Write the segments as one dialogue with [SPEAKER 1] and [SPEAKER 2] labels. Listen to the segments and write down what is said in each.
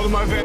[SPEAKER 1] all of my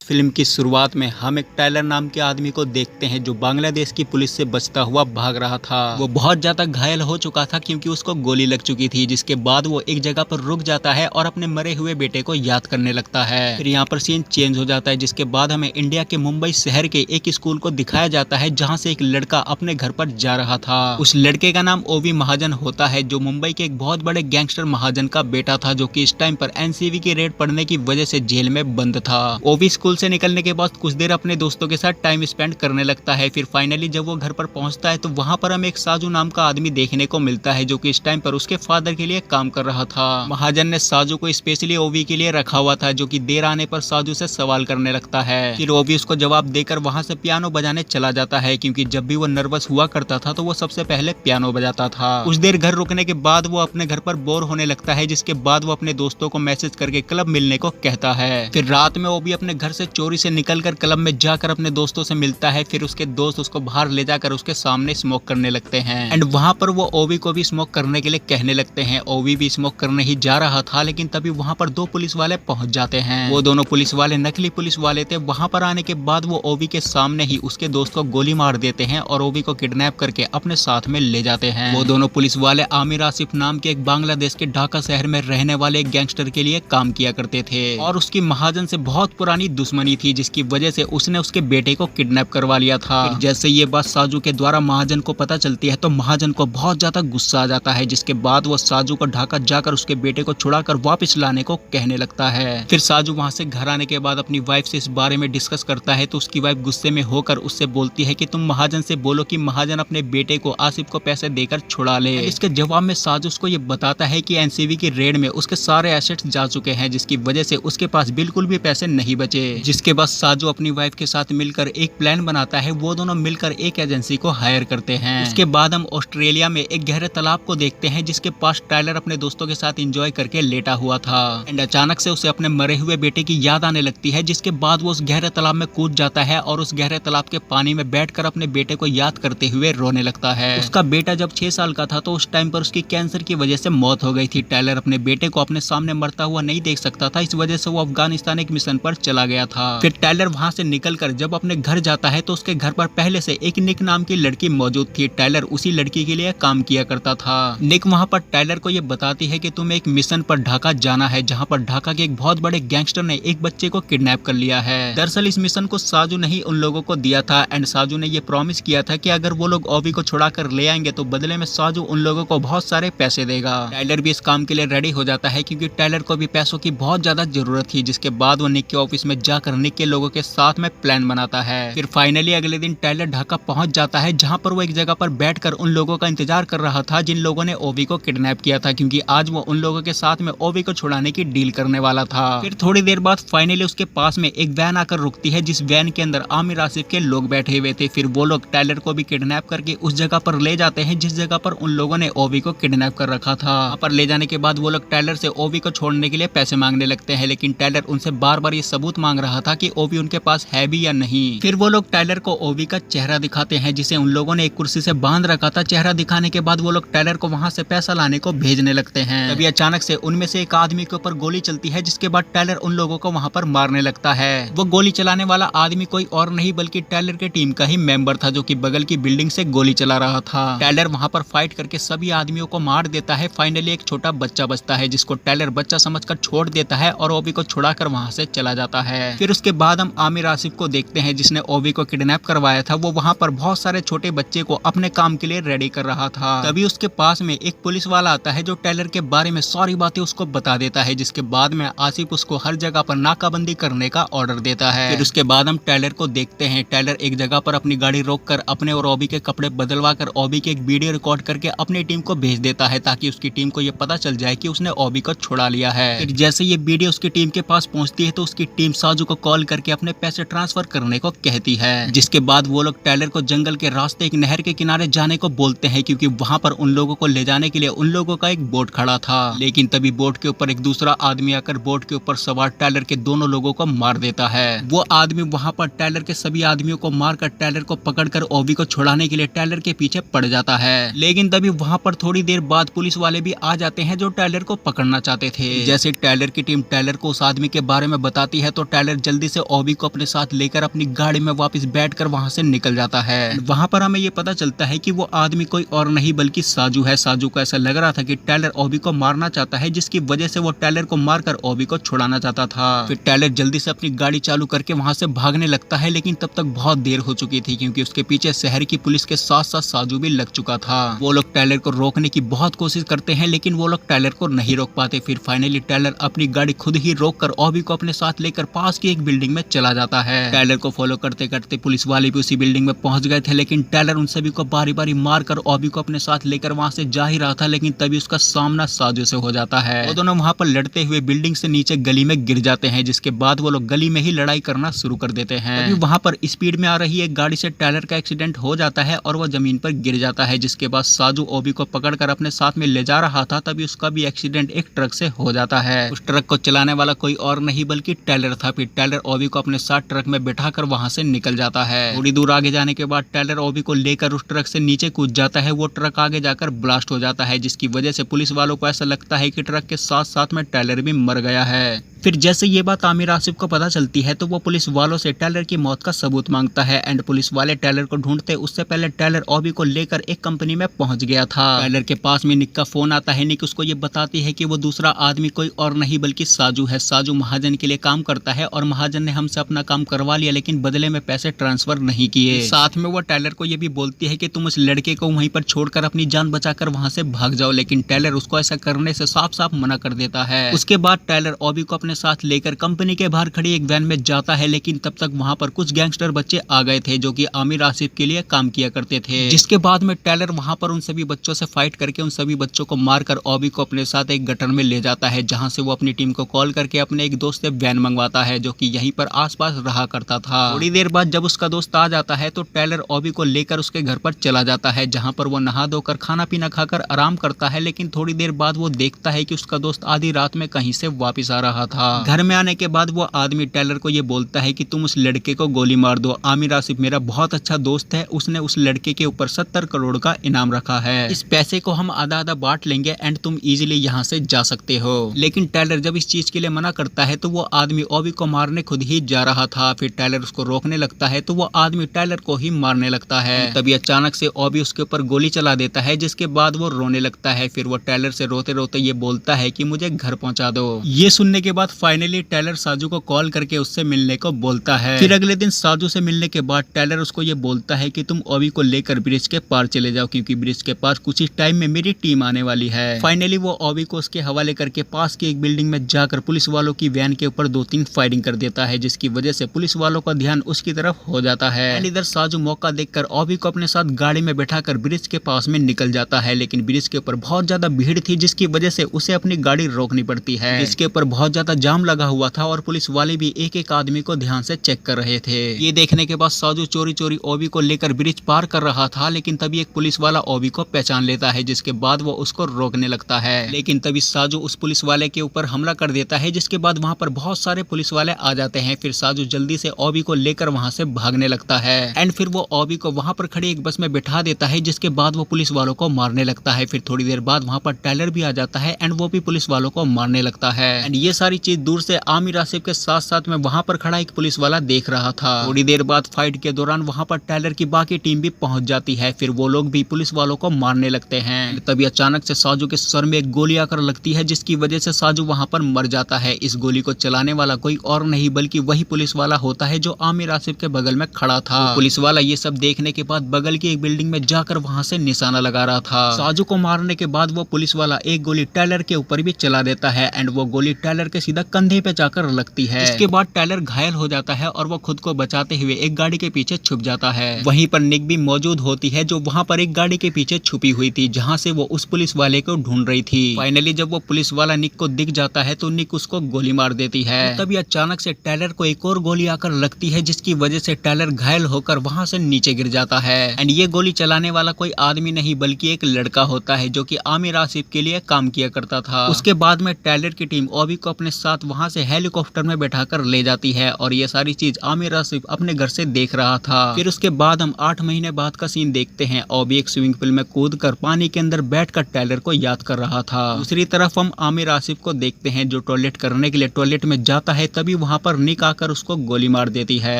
[SPEAKER 2] film की शुरुआत में हम एक टायलर नाम के आदमी को देखते हैं जो बांग्लादेश की पुलिस से बचता हुआ भाग रहा था। वो बहुत ज्यादा घायल हो चुका था क्योंकि उसको गोली लग चुकी थी, जिसके बाद वो एक जगह पर रुक जाता है और अपने मरे हुए बेटे को याद करने लगता है। फिर यहाँ पर सीन चेंज हो जाता है, जिसके बाद हमें इंडिया के मुंबई शहर के एक स्कूल को दिखाया जाता है जहाँ से एक लड़का अपने घर पर जा रहा था। उस लड़के का नाम ओवी महाजन होता है, जो मुंबई के एक बहुत बड़े गैंगस्टर महाजन का बेटा था, जो कि इस टाइम पर एनसीबी की रेड पड़ने की वजह से जेल में बंद था। ओवी स्कूल से निकलने के बाद कुछ देर अपने दोस्तों के साथ टाइम स्पेंड करने लगता है। फिर फाइनली जब वो घर पर पहुंचता है तो वहां पर हमें एक साजू नाम का आदमी देखने को मिलता है, जो कि इस टाइम पर उसके फादर के लिए काम कर रहा था। महाजन ने साजू को स्पेशली ओवी के लिए रखा हुआ था, जो कि देर आने पर साजू से सवाल करने लगता है। फिर ओवी उसको जवाब देकर वहां से पियानो बजाने चला जाता है, क्योंकि जब भी वो नर्वस हुआ करता था तो वो सबसे पहले पियानो बजाता था। कुछ देर घर रुकने के बाद वो अपने घर पर बोर होने लगता है, जिसके बाद वो अपने दोस्तों को मैसेज करके क्लब मिलने को कहता है। फिर रात में ओवी अपने घर से चोरी से निकलकर क्लब में जाकर अपने दोस्तों से मिलता है। फिर उसके दोस्त उसको बाहर ले जाकर उसके सामने स्मोक करने लगते हैं एंड वहां पर वो ओवी को भी स्मोक करने के लिए कहने लगते हैं। ओवी भी स्मोक करने ही जा रहा था, लेकिन तभी वहां पर दो पुलिस वाले पहुंच जाते हैं। वो दोनों पुलिस वाले नकली पुलिस वाले थे। वहां पर आने के बाद वो ओवी के सामने ही उसके दोस्त को गोली मार देते हैं और ओवी को किडनैप करके अपने साथ में ले जाते हैं। वो दोनों पुलिस वाले आमिर आसिफ नाम के एक बांग्लादेश के ढाका शहर में रहने वाले एक गैंगस्टर के लिए काम किया करते थे और उसकी महाजन से बहुत पुरानी दुश्मनी थी, जिसकी वजह से उसने उसके बेटे को किडनैप करवा लिया था। फिर जैसे ये बात साजू के द्वारा महाजन को पता चलती है तो महाजन को बहुत ज्यादा गुस्सा आ जाता है, जिसके बाद वो साजू को ढाका जाकर उसके बेटे को छुड़ाकर वापस लाने को कहने लगता है। फिर साजू वहां से घर आने के बाद अपनी वाइफ से इस बारे में डिस्कस करता है तो उसकी वाइफ गुस्से में होकर उससे बोलती है कि तुम महाजन से बोलो कि महाजन अपने बेटे को आसिफ को पैसे देकर छुड़ा ले। इसके जवाब में साजू उसको ये बताता है कि एनसीबी की रेड में उसके सारे एसेट्स जा चुके हैं, जिसकी वजह से उसके पास बिल्कुल भी पैसे नहीं बचे। जिसके बाद साजू अपनी वाइफ के साथ मिलकर एक प्लान बनाता है। वो दोनों मिलकर एक एजेंसी को हायर करते हैं। इसके बाद हम ऑस्ट्रेलिया में एक गहरे तालाब को देखते हैं, जिसके पास टायलर अपने दोस्तों के साथ एंजॉय करके लेटा हुआ था एंड अचानक से उसे अपने मरे हुए बेटे की याद आने लगती है, जिसके बाद वो उस गहरे तालाब में कूद जाता है और उस गहरे तालाब के पानी में बैठकर अपने बेटे को याद करते हुए रोने लगता है। उसका बेटा जब 6 साल का था तो उस टाइम पर उसकी कैंसर की वजह से मौत हो गई थी। टायलर अपने बेटे को अपने सामने मरता हुआ नहीं देख सकता था, इस वजह से वो अफगानिस्तान एक मिशन पर चला गया था। फिर टायलर वहां से निकलकर जब अपने घर जाता है तो उसके घर पर पहले से एक निक नाम की लड़की मौजूद थी। टायलर उसी लड़की के लिए काम किया करता था। निक वहां पर टायलर को ये बताती है कि तुम्हें एक मिशन पर ढाका जाना है, जहां पर ढाका के एक बहुत बड़े गैंगस्टर ने एक बच्चे को किडनैप कर लिया है। दरअसल इस मिशन को साजू ने ही उन लोगों को दिया था एंड साजू ने ये प्रॉमिस किया था कि अगर वो लोग ओवी को छुड़ा कर ले आएंगे तो बदले में साजू उन लोगों को बहुत सारे पैसे देगा। टायलर भी इस काम के लिए रेडी हो जाता है, क्योंकि टायलर को भी पैसों की बहुत ज्यादा जरूरत थी। जिसके बाद वो निक के ऑफिस में जाकर निक के लोगों के साथ में प्लान बनाता है। फिर फाइनली अगले दिन टायलर ढाका पहुंच जाता है, जहां पर वो एक जगह पर बैठकर उन लोगों का इंतजार कर रहा था जिन लोगों ने ओवी को किडनैप किया था, क्योंकि आज वो उन लोगों के साथ में ओवी को छुड़ाने की डील करने वाला था। फिर थोड़ी देर बाद फाइनली उसके पास में एक वैन आकर रुकती है, जिस वैन के अंदर आमिर आसिफ के लोग बैठे हुए थे। फिर वो लोग टायलर को भी किडनैप करके उस जगह पर ले जाते हैं जिस जगह पर उन लोगों ने ओवी को किडनैप कर रखा था। वहां पर ले जाने के बाद वो लोग टायलर से ओवी को छोड़ने के लिए पैसे मांगने लगते हैं, लेकिन टायलर उनसे बार बार ये सबूत मांग रहा था कि ओवी उनके पास है भी या नहीं। फिर वो लोग टायलर को ओवी का चेहरा दिखाते हैं, जिसे उन लोगों ने एक कुर्सी से बांध रखा था। चेहरा दिखाने के बाद वो लोग टायलर को वहां से पैसा लाने को भेजने लगते हैं। तभी अचानक से उनमें से एक आदमी के ऊपर गोली चलती है, जिसके बाद टायलर उन लोगों को वहां पर मारने लगता है। वो गोली चलाने वाला आदमी कोई और नहीं बल्कि टायलर के टीम का ही मेंबर था, जो कि बगल की बिल्डिंग से गोली चला रहा था। टायलर वहां पर फाइट करके सभी आदमियों को मार देता है। फाइनली एक छोटा बच्चा बचता है, जिसको टायलर बच्चा समझकर छोड़ देता है और ओवी को छुड़ाकर वहां से चला जाता है। फिर उसके बाद हम आमिर आसिफ को देखते हैं, जिसने ओवी को किडनैप करवाया था। वो वहां पर बहुत सारे छोटे बच्चे को अपने काम के लिए रेडी कर रहा था। तभी उसके पास में एक पुलिस वाला आता है, जो टायलर के बारे में सारी बातें उसको बता देता है, जिसके बाद में आसिफ उसको हर जगह पर नाकाबंदी करने का ऑर्डर देता है। फिर उसके बाद हम टायलर को देखते हैं। टायलर एक जगह पर अपनी गाड़ी रोककर अपने और ओवी के कपड़े बदलवा कर ओवी की एक वीडियो रिकॉर्ड करके अपनी टीम को भेज देता है, ताकि उसकी टीम को ये पता चल जाए कि उसने ओवी को छुड़ा लिया है। फिर जैसे ये वीडियो उसकी टीम के पास पहुंचती है तो उसकी टीम साजू साजू को कॉल करके अपने पैसे ट्रांसफर करने को कहती है, जिसके बाद वो लोग टायलर को जंगल के रास्ते एक नहर के किनारे जाने को बोलते हैं, क्योंकि वहाँ पर उन लोगों को ले जाने के लिए उन लोगों का एक बोट खड़ा था। लेकिन तभी बोट के ऊपर एक दूसरा आदमी आकर बोट के ऊपर सवार टायलर के दोनों लोगों को मार देता है। वो आदमी वहाँ पर टायलर के सभी आदमियों को मारकर टायलर को पकड़कर ओबी को छुड़ाने के लिए टायलर के पीछे पड़ जाता है। लेकिन तभी वहाँ पर थोड़ी देर बाद पुलिस वाले भी आ जाते हैं जो टायलर को पकड़ना चाहते थे। जैसे टायलर की टीम टायलर को उस आदमी के बारे में बताती है तो टायलर जल्दी से ओबी को अपने साथ लेकर अपनी गाड़ी में वापस बैठकर वहाँ से निकल जाता है। वहाँ पर हमें ये पता चलता है कि वो आदमी कोई और नहीं बल्कि साजू है। साजू को ऐसा लग रहा था कि टायलर ओबी को मारना चाहता है, जिसकी वजह से वो टायलर को मारकर ओबी को छुड़ाना चाहता था। फिर टायलर जल्दी से अपनी गाड़ी चालू करके वहाँ से भागने लगता है, लेकिन तब तक बहुत देर हो चुकी थी, क्योंकि उसके पीछे शहर की पुलिस के साथ साथ साजू भी लग चुका था। वो लोग टायलर को रोकने की बहुत कोशिश करते हैं, लेकिन वो लोग टायलर को नहीं रोक पाते। फिर फाइनली टायलर अपनी गाड़ी खुद ही रोककर ओबी को अपने साथ लेकर पास की एक बिल्डिंग में चला जाता है। टायलर को फॉलो करते करते पुलिस वाले भी उसी बिल्डिंग में पहुंच गए थे, लेकिन टायलर उन सभी को बारी बारी मारकर ओबी को अपने साथ लेकर वहां से जा ही रहा था, लेकिन तभी उसका सामना साजू से हो जाता है। वो दोनों वहां पर लड़ते हुए बिल्डिंग से नीचे गली में गिर जाते हैं, जिसके बाद वो लोग गली में ही लड़ाई करना शुरू कर देते हैं। तभी वहां पर स्पीड में आ रही एक गाड़ी से टायलर का एक्सीडेंट हो जाता है और वो जमीन पर गिर जाता है, जिसके बाद साजू ओबी को पकड़कर अपने साथ में ले जा रहा था। तभी उसका भी एक्सीडेंट एक ट्रक से हो जाता है। उस ट्रक को चलाने वाला कोई और नहीं बल्कि टायलर था। फिर टायलर ओबी को अपने साथ ट्रक में बैठाकर वहां से निकल जाता है। थोड़ी दूर आगे जाने के बाद टायलर ओबी को लेकर उस ट्रक से नीचे कूद जाता है। वो ट्रक आगे जाकर ब्लास्ट हो जाता है, जिसकी वजह से पुलिस वालों को ऐसा लगता है कि ट्रक के साथ साथ में टायलर भी मर गया है। फिर जैसे ये बात आमिर आसिफ को पता चलती है तो वो पुलिस वालों से टायलर की मौत का सबूत मांगता है। एंड पुलिस वाले टायलर को ढूंढते उससे पहले टायलर ओबी को लेकर एक कंपनी में पहुंच गया था। टायलर के पास में निक का फोन आता है। निक उसको ये बताती है कि वो दूसरा आदमी कोई और नहीं बल्कि साजू है। साजू महाजन के लिए काम करता है और महाजन ने हमसे अपना काम करवा लिया, लेकिन बदले में पैसे ट्रांसफर नहीं किए। साथ में वो टायलर को ये भी बोलती है कि तुम उस लड़के को वहीं पर छोड़कर अपनी जान बचाकर वहां से भाग जाओ, लेकिन टायलर उसको ऐसा करने से साफ साफ मना कर देता है। उसके बाद टायलर ओबी को अपने साथ लेकर कंपनी के बाहर खड़ी एक वैन में जाता है, लेकिन तब तक वहां पर कुछ गैंगस्टर बच्चे आ गए थे जो कि आमिर आसिफ के लिए काम किया करते थे। जिसके बाद में टायलर वहां पर उन सभी बच्चों से फाइट करके उन सभी बच्चों को मारकर ओबी को अपने साथ एक गटर में ले जाता है, जहां से वो अपनी टीम को कॉल करके अपने एक दोस्त से वैन मंगवाता है जो कि यहीं पर आसपास रहा करता था। थोड़ी देर बाद जब उसका दोस्त आ जाता है तो टायलर ओबी को लेकर उसके घर पर चला जाता है, जहां पर वो नहा धोकर खाना पीना खाकर आराम करता है। लेकिन थोड़ी देर बाद वो देखता है कि उसका दोस्त आधी रात में कहीं से वापस आ रहा था। घर में आने के बाद वो आदमी टायलर को ये बोलता है कि तुम उस लड़के को गोली मार दो। आमिर आसिफ मेरा बहुत अच्छा दोस्त है, उसने उस लड़के के ऊपर 70 करोड़ का इनाम रखा है। इस पैसे को हम आधा आधा बांट लेंगे एंड तुम इजीली यहाँ से जा सकते हो। लेकिन टायलर जब इस चीज के लिए मना करता है तो वो आदमी ओबी को मारने खुद ही जा रहा था। फिर टायलर उसको रोकने लगता है तो वो आदमी टायलर को ही मारने लगता है। तभी अचानक से ओबी उसके ऊपर गोली चला देता है, जिसके बाद वो रोने लगता है। फिर वो टायलर से रोते रोते ये बोलता है कि मुझे घर पहुंचा दो। ये सुनने के बाद फाइनली टायलर साजू को कॉल करके उससे मिलने को बोलता है। फिर अगले दिन साजू से मिलने के बाद टायलर उसको ये बोलता है कि तुम ओबी को लेकर ब्रिज के पार चले जाओ, क्योंकि ब्रिज के पास कुछ ही टाइम में मेरी टीम आने वाली है। फाइनली वो ओबी को उसके हवाले करके पास की एक बिल्डिंग में जाकर पुलिस वालों की वैन के ऊपर 2-3 फायरिंग कर देता है, जिसकी वजह से पुलिस वालों का ध्यान उसकी तरफ हो जाता है। एंड इधर साजू मौका देखकर ओबी को अपने साथ गाड़ी में बैठाकर ब्रिज के पास में निकल जाता है, लेकिन ब्रिज के ऊपर बहुत ज्यादा भीड़ थी, जिसकी वजह से उसे अपनी गाड़ी रोकनी पड़ती है। इसके ऊपर बहुत ज्यादा जाम लगा हुआ था और पुलिस वाले भी एक एक आदमी को ध्यान से चेक कर रहे थे। ये देखने के बाद साजू चोरी चोरी ओबी को लेकर ब्रिज पार कर रहा था, लेकिन तभी एक पुलिस वाला ओबी को पहचान लेता है, जिसके बाद वो उसको रोकने लगता है। लेकिन तभी साजू उस पुलिस वाले के ऊपर हमला कर देता है, जिसके बाद वहाँ पर बहुत सारे पुलिस वाले आ जाते हैं। फिर साजू जल्दी से ओबी को लेकर वहाँ से भागने लगता है एंड फिर वो ओबी को वहाँ पर खड़ी एक बस में बैठा देता है, जिसके बाद वो पुलिस वालों को मारने लगता है। फिर थोड़ी देर बाद वहाँ पर टायलर भी आ जाता है एंड वो भी पुलिस वालों को मारने लगता है। एंड ये सारी चीज दूर से आमिर आसिफ के साथ साथ में वहाँ पर खड़ा एक पुलिस वाला देख रहा था। थोड़ी देर बाद फाइट के दौरान वहाँ पर टायलर की बाकी टीम भी पहुंच जाती है। फिर वो लोग भी पुलिस वालों को मारने लगते हैं। तभी अचानक से साजू के सर में एक गोली आकर लगती है, जिसकी वजह से साजू वहाँ पर मर जाता है। इस गोली को चलाने वाला कोई और नहीं बल्कि वही पुलिस वाला होता है जो आमिर आसिफ के बगल में खड़ा था। पुलिस वाला ये सब देखने के बाद बगल की एक बिल्डिंग में जाकर वहाँ से निशाना लगा रहा था। साजू को मारने के बाद वो पुलिस वाला एक गोली टायलर के ऊपर भी चला देता है एंड वो गोली टायलर के सीधे सीधा कंधे पे जाकर लगती है। इसके बाद टायलर घायल हो जाता है और वो खुद को बचाते हुए एक गाड़ी के पीछे छुप जाता है। वहीं पर निक भी मौजूद होती है जो वहाँ पर एक गाड़ी के पीछे छुपी हुई थी जहाँ से वो उस पुलिस वाले को ढूंढ रही थी। फाइनली जब वो पुलिस वाला निक को दिख जाता है तो निक उसको गोली मार देती है। तभी अचानक से टायलर को एक और गोली आकर लगती है जिसकी वजह से टायलर घायल होकर वहाँ से नीचे गिर जाता है। एंड ये गोली चलाने वाला कोई आदमी नहीं बल्कि एक लड़का होता है जो कि आमिर आसिफ के लिए काम किया करता था। उसके बाद में टायलर की टीम ओबी को अपने साथ वहाँ से हेलीकॉप्टर में बैठाकर ले जाती है और ये सारी चीज आमिर आसिफ अपने घर से देख रहा था। फिर उसके बाद हम 8 महीने बाद का सीन देखते हैं। ओबी एक स्विमिंग पूल में कूदकर पानी के अंदर बैठकर टायलर को याद कर रहा था। दूसरी तरफ हम आमिर आसिफ को देखते हैं जो टॉयलेट करने के लिए टॉयलेट में जाता है, तभी वहाँ पर निक आकर उसको गोली मार देती है।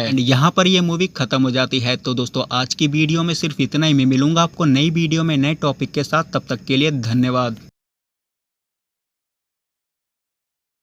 [SPEAKER 2] एंड यहाँ पर ये मूवी खत्म हो जाती है। तो दोस्तों आज की वीडियो में सिर्फ इतना ही। मैं मिलूंगा आपको नई वीडियो में नए टॉपिक के साथ, तब तक के लिए धन्यवाद।